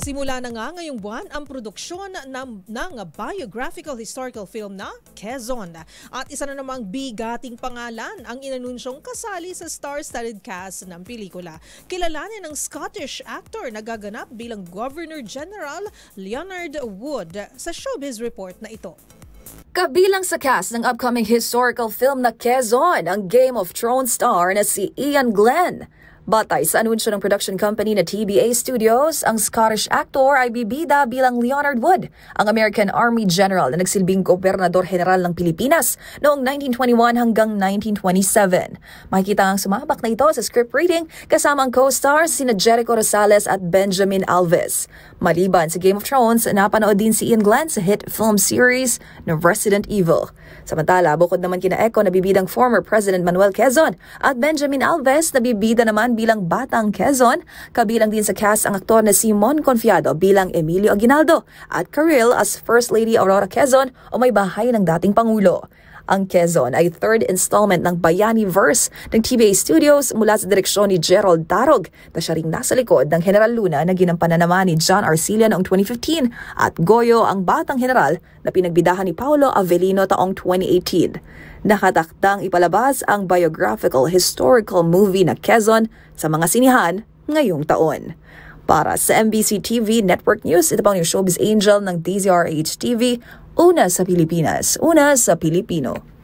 Nagsimula na nga ngayong buwan ang produksyon ng biographical historical film na Quezon. At isa na namang bigating pangalan ang inanunsyong kasali sa star-studded cast ng pelikula. Kilalanin ng Scottish actor na gaganap bilang Governor General Leonard Wood sa Showbiz Report na ito. Kabilang sa cast ng upcoming historical film na Quezon, ang Game of Thrones star na si Iain Glen. Batay sa anunsyo ng production company na TBA Studios, ang Scottish actor ay bibida bilang Leonard Wood, ang American Army General na nagsilbing Gobernador General ng Pilipinas noong 1921 hanggang 1927. Makikita ang sumabak na ito sa script reading kasama ang co-stars sina Jericho Rosales at Benjamin Alves. Maliban sa Game of Thrones, napanood din si Iain Glen sa hit film series na Resident Evil. Samantala, bukod naman kina Eco na bibidang former President Manuel Quezon at Benjamin Alves na bibida naman bilang Batang Quezon, kabilang din sa cast ang aktor na si Mon Confiado bilang Emilio Aguinaldo at Karil as First Lady Aurora Quezon o may bahay ng dating Pangulo. Ang Quezon ay third installment ng Bayani Verse ng TBA Studios mula sa direksyon ni Gerald Darog na siya ring nasa likod ng General Luna na ginampanan naman ni John Arcilla noong 2015 at Goyo ang Batang General na pinagbidahan ni Paolo Avellino taong 2018. Nakatakdang ipalabas ang biographical historical movie na Quezon sa mga sinihan ngayong taon. Para sa MBC TV Network News, ito pang yung Showbiz Angel ng DZRH TV, una sa Pilipinas, una sa Pilipino.